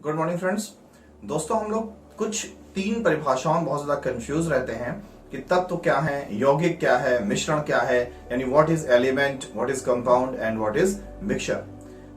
Good morning friends. दोस्तों, हम लोग कुछ तीन परिभाषाओं में बहुत ज्यादा कंफ्यूज रहते हैं कि तत्व क्या है, यौगिक क्या है, मिश्रण क्या है, यानी what is element, what is compound and what is mixture.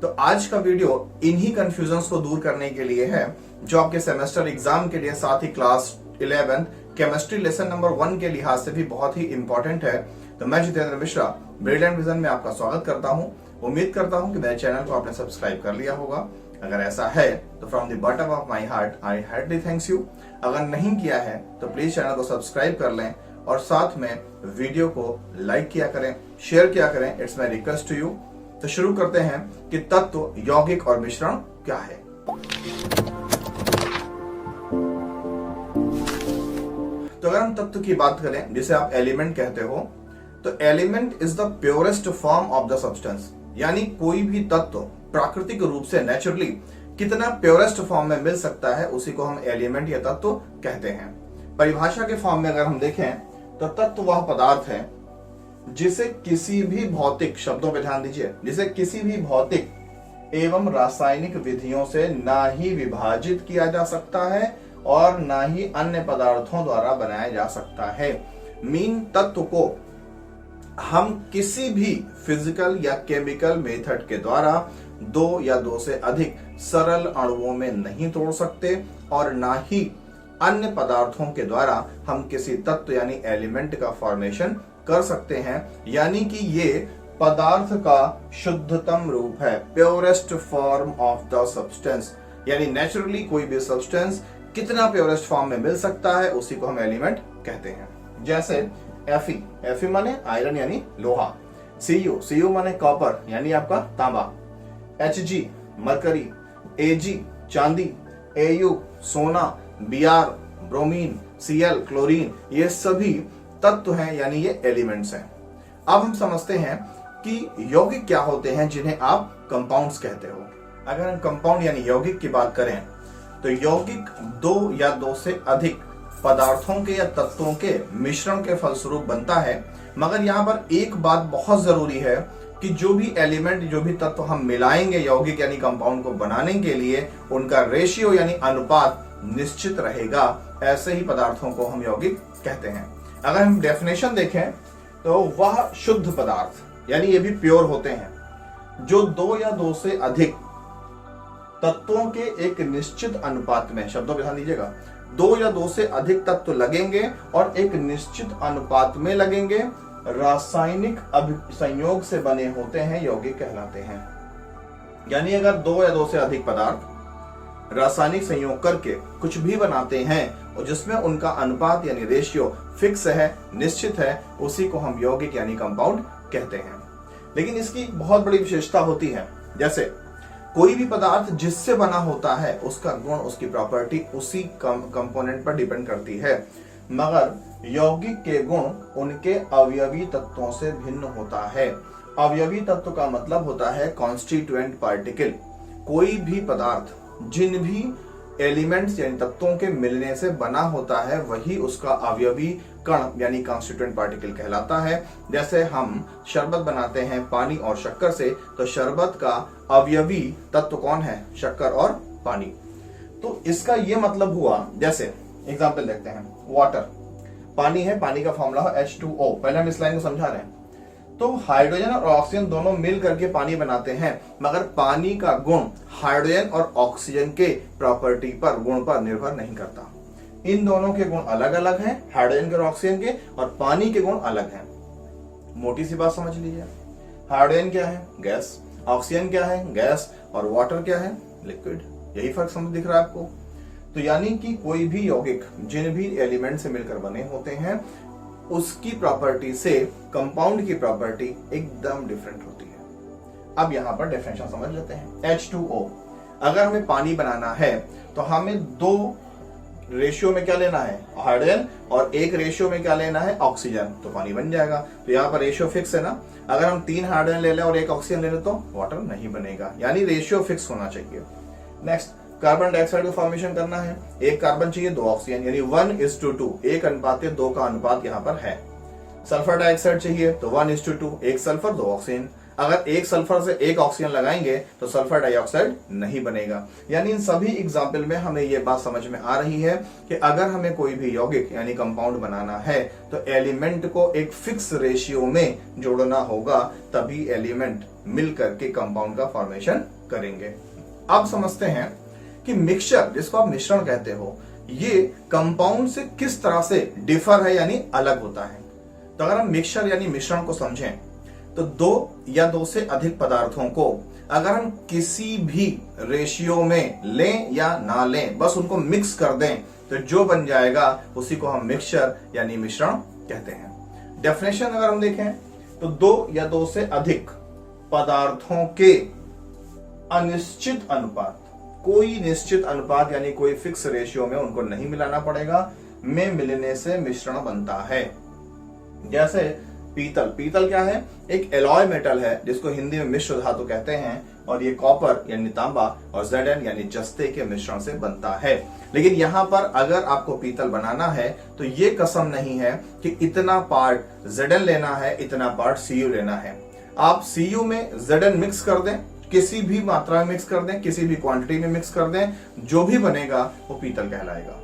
तो आज का वीडियो इन्हीं कंफ्यूजन्स को दूर करने के लिए है, जो आपके सेमेस्टर एग्जाम के लिए, साथ ही क्लास 11 केमिस्ट्री लेसन नंबर 1 के लिहाज से भी बहुत ही इंपॉर्टेंट है। तो मैं जितेंद्र मिश्रा ब्रिलियंट विजन में आपका स्वागत करता हूं। उम्मीद करता हूं कि मेरे चैनल को आपने सब्सक्राइब कर लिया होगा। अगर ऐसा है तो from the bottom of my heart I heartly thanks you. अगर नहीं किया है तो प्लीज चैनल को सब्सक्राइब कर लें और साथ में वीडियो को लाइक किया करें, शेयर किया करें। It's my request to you. तो शुरू करते हैं कि तत्व, यौगिक और मिश्रण क्या है। तो अगर हम तत्व की बात करें, जिसे आप एलिमेंट कहते हो, तो element is the purest form of the substance. यानी कोई भी तत्व प्राकृतिक रूप से नेचुरली कितना प्योरेस्ट फॉर्म में मिल सकता है, उसी को हम एलिमेंट या तत्व कहते हैं। परिभाषा के फॉर्म में अगर हम देखें तो तत्व वह पदार्थ है जिसे किसी भी भौतिक, शब्दों पे ध्यान दीजिए, जिसे किसी भी भौतिक एवं रासायनिक विधियों से ना ही विभाजित किया जा सकता है और ना ही अन्य पदार्थों द्वारा बनाया जा सकता है। मीन तत्व को हम किसी भी फिजिकल या केमिकल मेथड के द्वारा दो या दो से अधिक सरल अणुओं में नहीं तोड़ सकते और ना ही अन्य पदार्थों के द्वारा हम किसी तत्व यानी एलिमेंट का फॉर्मेशन कर सकते हैं। यानी कि ये पदार्थ का शुद्धतम रूप है, purest form of the substance. यानी नेचुरली कोई भी सब्सटेंस कितना प्योरेस्ट फॉर्म में मिल सकता है, उसी को हम एलिमेंट कहते हैं। जैसे Fe माने आयरन यानी लोहा, Cu माने कॉपर यानी आपका तांबा, Hg मरकरी, Ag चांदी, Au सोना, Br ब्रोमीन, Cl क्लोरीन, ये सभी तत्व हैं, यानी ये एलिमेंट्स हैं। अब हम समझते हैं कि यौगिक क्या होते हैं, जिन्हें आप कंपाउंड्स कहते हो। अगर हम कंपाउंड यानी यौगिक की बात करें तो यौगिक दो या दो से अधिक पदार्थों के या तत्वों के मिश्रण के फलस्वरूप बनता है। मगर यहाँ पर एक बात बहुत जरूरी है कि जो भी एलिमेंट, जो भी तत्व हम मिलाएंगे यौगिक यानी कंपाउंड को बनाने के लिए, उनका रेशियो यानी अनुपात निश्चित रहेगा। ऐसे ही पदार्थों को हम यौगिक कहते हैं। अगर हम डेफिनेशन देखें तो वह शुद्ध पदार्थ, यानी ये भी प्योर होते हैं, जो दो या दो से अधिक तत्वों के एक निश्चित अनुपात में, शब्दों पर ध्यान दीजिएगा, दो या दो से अधिक तत्व लगेंगे और एक निश्चित अनुपात में लगेंगे, रासायनिक संयोग से बने होते हैं, यौगिक कहलाते हैं। यानी अगर दो या दो से अधिक पदार्थ रासायनिक संयोग करके कुछ भी बनाते हैं और जिसमें उनका अनुपात यानी रेशियो फिक्स है, निश्चित है, उसी को हम यौगिक यानी कंपाउंड कहते हैं। लेकिन इसकी बहुत बड़ी विशेषता होती है। जैसे कोई भी पदार्थ जिससे बना होता है, उसका गुण, उसकी प्रॉपर्टी उसी कंपोनेंट पर डिपेंड करती है। मगर यौगिक के गुण उनके अवयवी तत्वों से भिन्न होता है। अवयवी तत्व का मतलब होता है कॉन्स्टिट्यूएंट पार्टिकल। कोई भी पदार्थ जिन भी एलिमेंट्स यानी तत्वों के मिलने से बना होता है, वही उसका अवयवी कण यानी कॉन्स्टिट्यूएंट पार्टिकल कहलाता है। जैसे हम शरबत बनाते हैं पानी और शक्कर से, तो शरबत का अवयवी तत्व कौन है? शक्कर और पानी। तो इसका यह मतलब हुआ, जैसे एग्जांपल देखते हैं, वाटर, पानी है, पानी का फॉर्मूला है H2O। पहले हम इस लाइन को समझा रहे हैं। तो हाइड्रोजन और ऑक्सीजन दोनों मिल करके पानी बनाते हैं, मगर पानी का गुण हाइड्रोजन और ऑक्सीजन के प्रॉपर्टी पर, गुण पर निर्भर नहीं करता। इन दोनों के गुण अलग अलग हैं, हाइड्रोजन के और ऑक्सीजन के, और पानी के गुण अलग हैं। मोटी सी बात समझ लीजिए, हाइड्रोजन क्या है? गैस। ऑक्सीजन क्या है? गैस। और वाटर क्या है? लिक्विड। यही फर्क समझ दिख रहा है आपको? तो यानी कि कोई भी यौगिक जिन भी एलिमेंट से मिलकर बने होते हैं, उसकी प्रॉपर्टी से कंपाउंड की प्रॉपर्टी एकदम डिफरेंट होती है। अब यहां पर डेफिनेशन समझ लेते हैं। H2O, अगर हमें पानी बनाना है तो हमें दो रेशियो में क्या लेना है? हाइड्रोजन, और एक रेशियो में क्या लेना है? ऑक्सीजन। तो पानी बन जाएगा। तो यहाँ पर रेशियो फिक्स है ना। अगर हम 3 हाइड्रोजन ले लें और 1 ऑक्सीजन ले लें तो वाटर नहीं बनेगा। यानी रेशियो फिक्स होना चाहिए। नेक्स्ट, कार्बन डाइऑक्साइड का फॉर्मेशन करना है, 1 कार्बन चाहिए 2 ऑक्सीजन, यानी 1:2, 1 अनुपात 2 का अनुपात यहाँ पर है। सल्फर डाइऑक्साइड चाहिए तो 1:2, 1 सल्फर 2 ऑक्सीजन। अगर एक सल्फर से एक ऑक्सीजन लगाएंगे तो सल्फर डाइऑक्साइड नहीं बनेगा। यानी इन सभी एग्जाम्पल में हमें यह बात समझ में आ रही है कि अगर हमें कोई भी यौगिक यानी कंपाउंड बनाना है तो एलिमेंट को एक फिक्स रेशियो में जोड़ना होगा, तभी एलिमेंट मिलकर के कंपाउंड का फॉर्मेशन करेंगे। अब समझते हैं कि मिक्सचर, जिसको आप मिश्रण कहते हो, ये कंपाउंड से किस तरह से डिफर है यानी अलग होता है। तो अगर हम मिक्सचर यानी मिश्रण को समझें तो दो या दो से अधिक पदार्थों को अगर हम किसी भी रेशियो में लें या ना लें, बस उनको मिक्स कर दें, तो जो बन जाएगा उसी को हम मिक्सचर यानी मिश्रण कहते हैं। डेफिनेशन अगर हम देखें तो दो या दो से अधिक पदार्थों के अनिश्चित अनुपात, कोई निश्चित अनुपात यानी कोई फिक्स रेशियो में उनको नहीं मिलाना पड़ेगा, में मिलने से मिश्रण बनता है। जैसे पीतल, पीतल क्या है? एक एलॉय मेटल है जिसको हिंदी में मिश्र धातु कहते हैं, और ये कॉपर यानी तांबा और Zn यानी जस्ते के मिश्रण से बनता है। लेकिन यहां पर अगर आपको पीतल बनाना है तो ये कसम नहीं है कि इतना पार्ट Zn लेना है, इतना पार्ट Cu लेना है। आप Cu में Zn मिक्स कर दें, किसी भी मात्रा में मिक्स कर दें, किसी भी क्वांटिटी में मिक्स कर दें, जो भी बनेगा वो पीतल कहलाएगा।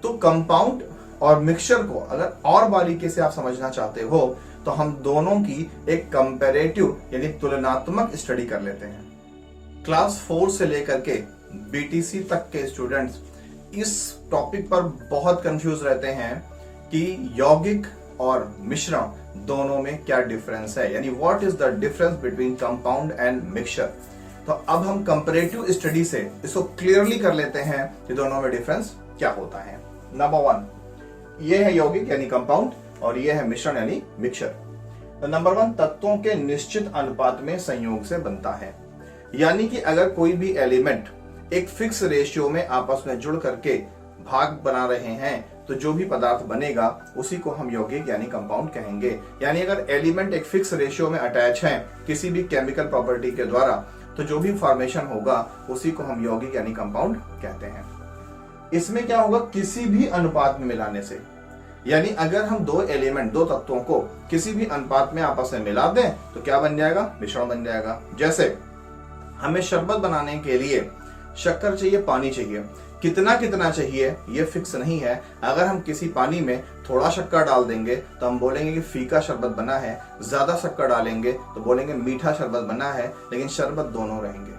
तो कंपाउंड और मिक्सचर को अगर और बारीकी से आप समझना चाहते हो तो हम दोनों की एक कंपैरेटिव यानी तुलनात्मक स्टडी कर लेते हैं। क्लास 4 से लेकर के बीटीसी तक के स्टूडेंट्स इस टॉपिक पर बहुत कंफ्यूज रहते हैं कि यौगिक और मिश्रण दोनों में क्या डिफरेंस है, यानी what is the difference between compound and mixture. तो अब हम कंपैरेटिव स्टडी से इसको क्लियरली कर लेते हैं कि दोनों में डिफरेंस क्या होता है। नंबर 1, ये है यौगिक यानी कंपाउंड और ये है मिश्रण यानी मिक्सचर। तो नंबर 1, तत्वों के निश्चित अनुपात में संयोग से बनता है। यानी कि अगर कोई भी एलिमेंट एक फिक्स रेशियो में आपस में जुड़ करके भाग बना रहे हैं तो जो भी पदार्थ बनेगा उसी को हम यौगिक यानी कंपाउंड कहेंगे। यानी अगर एलिमेंट एक फिक्स रेशियो में अटैच है किसी भी केमिकल प्रॉपर्टी के द्वारा, तो जो भी फॉर्मेशन होगा उसी को हम यौगिक यानी कंपाउंड कहते हैं। इसमें क्या होगा? किसी भी अनुपात में मिलाने से, यानी अगर हम दो एलिमेंट, दो तत्वों को किसी भी अनुपात में आपस में मिला दें तो क्या बन जाएगा? मिश्रण बन जाएगा। जैसे हमें शरबत बनाने के लिए शक्कर चाहिए, पानी चाहिए, कितना कितना चाहिए ये फिक्स नहीं है। अगर हम किसी पानी में थोड़ा शक्कर डाल देंगे तो हम बोलेंगे कि फीका शरबत बना है, ज्यादा शक्कर डालेंगे तो बोलेंगे मीठा शरबत बना है, लेकिन शरबत दोनों रहेंगे।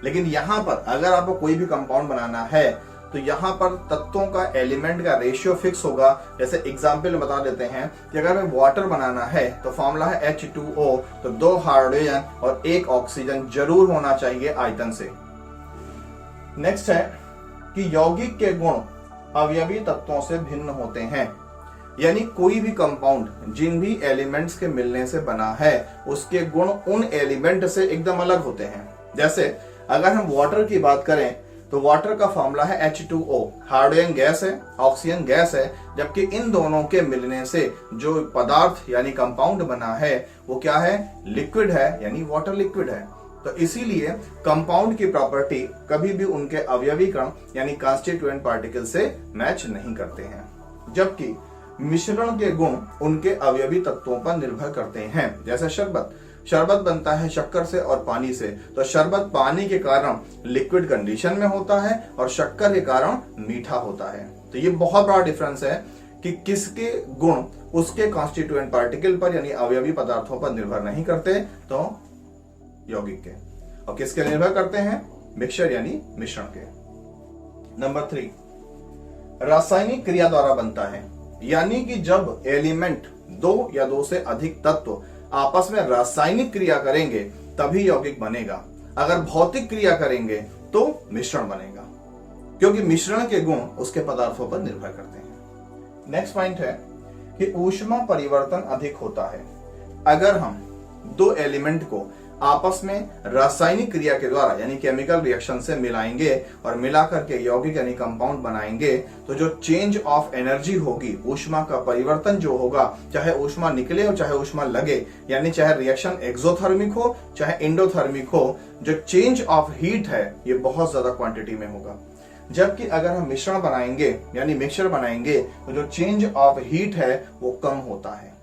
लेकिन यहां पर अगर आपको कोई भी कंपाउंड बनाना है तो यहाँ पर तत्वों का, एलिमेंट का रेशियो फिक्स होगा। जैसे एग्जाम्पल बता देते हैं कि अगर हमें वाटर बनाना है तो फॉर्मूला है H2O, तो 2 हाइड्रोजन और 1 ऑक्सीजन जरूर होना चाहिए आयतन से। नेक्स्ट है कि यौगिक के गुण अवयवी तत्वों से भिन्न होते हैं। यानी कोई भी कंपाउंड जिन भी एलिमेंट्स के मिलने से बना है उसके गुण उन एलिमेंट से एकदम अलग होते हैं। जैसे अगर हम वाटर की बात करें तो वाटर का फॉर्मूला है H2O, हाइड्रोजन गैस है, ऑक्सीजन गैस है, जबकि इन दोनों के मिलने से जो पदार्थ यानी कंपाउंड बना है वो क्या है? लिक्विड है, यानी वाटर लिक्विड है। तो इसीलिए कंपाउंड की प्रॉपर्टी कभी भी उनके अवयवी कण यानी कॉन्स्टिट्यूएंट पार्टिकल से मैच नहीं करते हैं, जबकि मिश्रण के गुण उनके अवयवी तत्वों पर निर्भर करते हैं। जैसे शरबत बनता है शक्कर से और पानी से, तो शरबत पानी के कारण लिक्विड कंडीशन में होता है और शक्कर के कारण मीठा होता है। तो ये बहुत बड़ा डिफरेंस है कि किसके गुण उसके कॉन्स्टिट्यूएंट पार्टिकल पर यानी अवयवी पदार्थों पर निर्भर नहीं करते, तो यौगिक के, और किसके निर्भर करते हैं? मिक्सचर यानी मिश्रण के। नंबर 3, रासायनिक क्रिया द्वारा बनता है। यानी कि जब एलिमेंट, दो या दो से अधिक तत्व आपस में रासायनिक क्रिया करेंगे तभी यौगिक बनेगा। अगर भौतिक क्रिया करेंगे तो मिश्रण बनेगा, क्योंकि मिश्रण के गुण उसके पदार्थों पर निर्भर करते हैं। नेक्स्ट पॉइंट है कि ऊष्मा परिवर्तन अधिक होता है। अगर हम दो एलिमेंट को आपस में रासायनिक क्रिया के द्वारा यानी केमिकल रिएक्शन से मिलाएंगे और मिला करके यौगिक यानी कंपाउंड बनाएंगे तो जो चेंज ऑफ एनर्जी होगी, ऊष्मा का परिवर्तन जो होगा, चाहे ऊष्मा निकले और चाहे ऊष्मा लगे, यानी चाहे रिएक्शन एक्सोथर्मिक हो चाहे इंडोथर्मिक हो, जो चेंज ऑफ हीट है ये बहुत ज्यादा क्वांटिटी में होगा। जबकि अगर हम मिश्रण बनाएंगे यानी मिक्सचर बनाएंगे तो जो चेंज ऑफ हीट है वो कम होता है।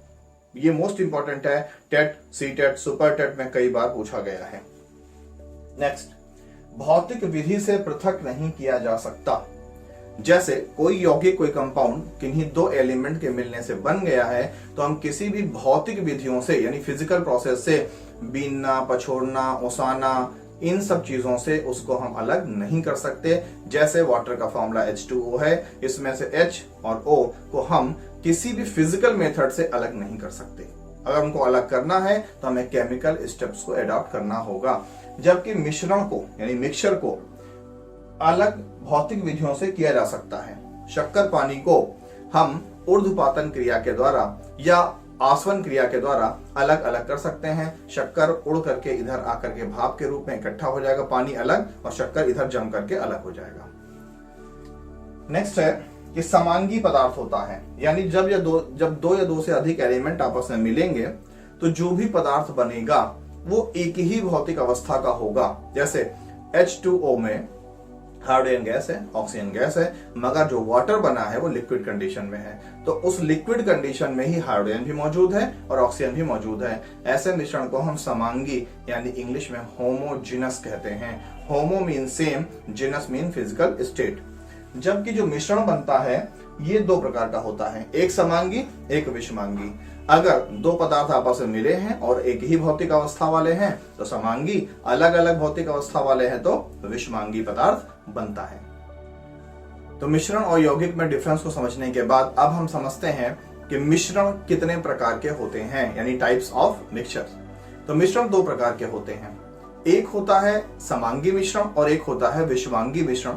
ये मोस्ट इंपॉर्टेंट है, TET, C TET, super TET में कई बार पूछा गया है। नेक्स्ट, भौतिक विधि से पृथक नहीं किया जा सकता। जैसे कोई यौगिक, कोई कंपाउंड किन्हीं दो एलिमेंट के मिलने से बन गया है, तो हम किसी भी भौतिक विधियों से यानी फिजिकल प्रोसेस से बीनना, पछोड़ना, ओसाना, इन सब चीजों से उसको हम अलग नहीं कर सकते। जैसे वाटर का फॉर्मूला H2O है, इसमें से H और O को हम किसी भी फिजिकल मेथड से अलग नहीं कर सकते। अगर उनको अलग करना है तो हमें केमिकल स्टेप्स को अडॉप्ट करना होगा। जबकि मिश्रण को यानी मिक्सचर को अलग भौतिक विधियों से किया जा सकता है। शक्कर पानी को हम ऊर्ध्वपातन क्रिया के द्वारा या आसवन क्रिया के द्वारा अलग अलग कर सकते हैं। शक्कर उड़ करके इधर आकर के भाप के रूप में इकट्ठा हो जाएगा, पानी अलग, और शक्कर इधर जम करके अलग हो जाएगा। नेक्स्ट है कि समांगी पदार्थ होता है, यानी जब दो या दो से अधिक एलिमेंट आपस में मिलेंगे तो जो भी पदार्थ बनेगा वो एक ही भौतिक अवस्था का होगा। जैसे H2O में हाइड्रोजन गैस है, ऑक्सीजन गैस है, मगर जो वाटर बना है वो लिक्विड कंडीशन में है, तो उस लिक्विड कंडीशन में ही हाइड्रोजन भी मौजूद है और ऑक्सीजन भी मौजूद है। ऐसे मिश्रण को हम समांगी यानी इंग्लिश में होमोजिनस कहते हैं। होमो मीन सेम, जिनस मीन फिजिकल स्टेट। जबकि जो मिश्रण बनता है ये दो प्रकार का होता है, एक समांगी, एक विषमांगी। अगर दो पदार्थ आपस में मिले हैं और एक ही भौतिक अवस्था वाले हैं तो समांगी, अलग अलग भौतिक अवस्था वाले हैं तो विषमांगी पदार्थ बनता है। तो मिश्रण और यौगिक में डिफरेंस को समझने के बाद अब हम समझते हैं कि मिश्रण कितने प्रकार के होते हैं, यानी टाइप्स ऑफ मिक्सचर। तो मिश्रण दो प्रकार के होते हैं, एक होता है समांगी मिश्रण और एक होता है विषमांगी मिश्रण।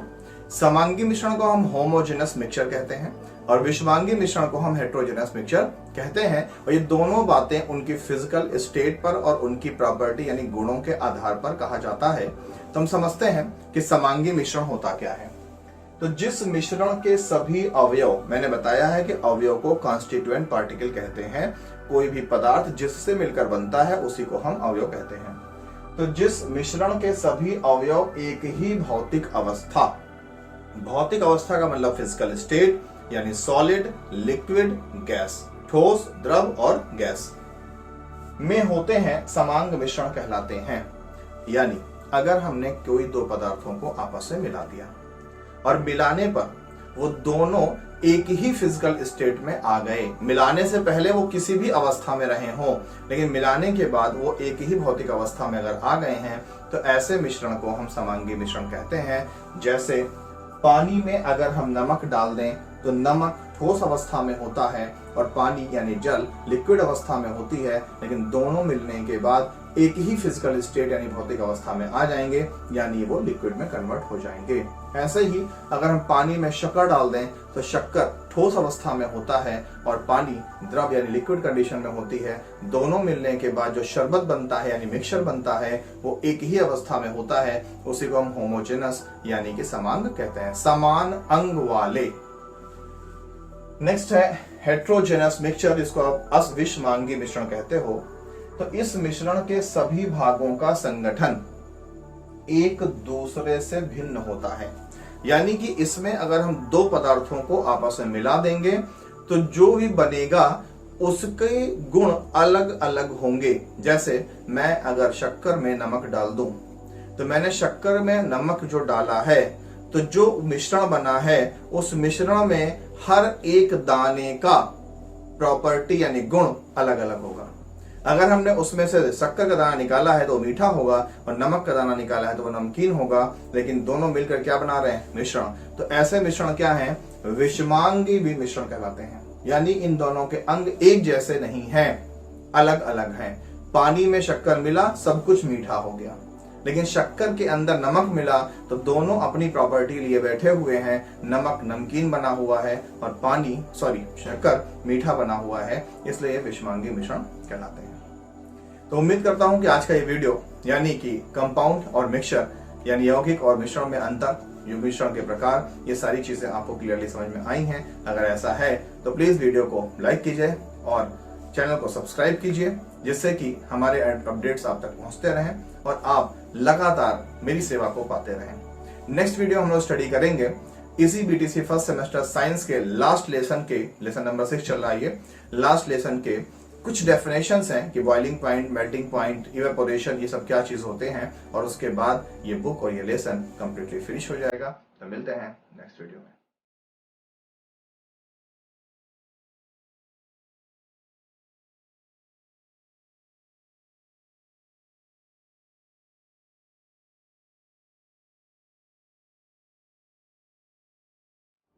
समांगी मिश्रण को हम होमोजेनस मिक्सचर कहते हैं और विषमांगी मिश्रण को हम हेट्रोजेनस मिक्सचर कहते हैं। और ये दोनों बातें उनकी फिजिकल स्टेट पर और उनकी प्रॉपर्टी यानी गुणों के आधार पर कहा जाता है। तो हम समझते हैं कि समांगी मिश्रण होता क्या है। तो जिस मिश्रण के सभी अवयव, मैंने बताया है कि अवयव को कॉन्स्टिट्यूएंट पार्टिकल कहते हैं, कोई भी पदार्थ जिससे मिलकर बनता है उसी को हम अवयव कहते हैं। तो जिस मिश्रण के सभी अवयव एक ही भौतिक अवस्था, भौतिक अवस्था का मतलब फिजिकल स्टेट यानी सॉलिड, लिक्विड, गैस, ठोस, द्रव और गैस में होते हैं, समांग मिश्रण कहलाते हैं। यानी अगर हमने कोई दो पदार्थों को आपस में मिला दिया और मिलाने पर वो दोनों एक ही फिजिकल स्टेट में आ गए, मिलाने से पहले वो किसी भी अवस्था में रहे हों लेकिन मिलाने के बाद वो एक ही भौतिक अवस्था में अगर आ गए हैं तो ऐसे मिश्रण को हम समांगी मिश्रण कहते हैं। जैसे पानी में अगर हम नमक डाल दें तो नमक ठोस अवस्था में होता है और पानी यानी जल लिक्विड अवस्था में होती है, लेकिन दोनों मिलने के बाद एक ही फिजिकल स्टेट यानी भौतिक अवस्था में आ जाएंगे, यानी वो लिक्विड में कन्वर्ट हो जाएंगे। ऐसे ही अगर हम पानी में शक्कर डाल दें तो शक्कर ठोस अवस्था में होता है और पानी द्रव यानी लिक्विड कंडीशन में होती है। दोनों मिलने के बाद जो शरबत बनता है यानी मिक्सचर बनता है वो एक ही अवस्था में होता है, उसी को हम होमोजेनस यानी कि समान कहते हैं, समान अंग वाले। नेक्स्ट है हेट्रोजेनस मिक्सचर, जिसको आप अविषमांगी मिश्रण कहते हो। तो इस मिश्रण के सभी भागों का संगठन एक दूसरे से भिन्न होता है, यानी कि इसमें अगर हम दो पदार्थों को आपस में मिला देंगे तो जो भी बनेगा उसके गुण अलग अलग होंगे। जैसे मैं अगर शक्कर में नमक डाल दूं तो मैंने शक्कर में नमक जो डाला है तो जो मिश्रण बना है उस मिश्रण में हर एक दाने का प्रॉपर्टी यानी गुण अलग अलग होगा। अगर हमने उसमें से शक्कर का दाना निकाला है तो मीठा होगा और नमक का दाना निकाला है तो वो नमकीन होगा, लेकिन दोनों मिलकर क्या बना रहे हैं? मिश्रण। तो ऐसे मिश्रण क्या हैं? विषमांगी भी मिश्रण कहलाते हैं, यानी इन दोनों के अंग एक जैसे नहीं हैं, अलग अलग हैं। पानी में शक्कर मिला, सब कुछ मीठा हो गया, लेकिन शक्कर के अंदर नमक मिला तो दोनों अपनी प्रॉपर्टी लिए बैठे हुए हैं। नमक नमकीन बना हुआ है और शक्कर मीठा बना हुआ है, इसलिए ये विषमांगी मिश्रण कहलाते हैं। तो उम्मीद करता हूं कि आज का ये वीडियो यानी कि कंपाउंड और मिक्सचर यानी यौगिक और मिश्रण में अंतर, मिश्रण के प्रकार, ये सारी चीजें आपको क्लियरली समझ में आई हैं। अगर ऐसा है तो प्लीज वीडियो को लाइक कीजिए और चैनल को सब्सक्राइब कीजिए, जिससे कि हमारे अपडेट्स आप तक पहुंचते रहें और आप लगातार मेरी सेवा को पाते रहें। नेक्स्ट वीडियो हम लोग स्टडी करेंगे इसी बीटीसी फर्स्ट सेमेस्टर साइंस के लास्ट लेसन नंबर 6 चल रहा है, लास्ट लेसन के कुछ डेफिनेशंस हैं कि boiling point, melting point, evaporation, ये सब क्या चीज होते हैं, और उसके बाद ये बुक और ये लेसन कंप्लीटली फिनिश हो जाएगा। तो मिलते हैं नेक्स्ट वीडियो में।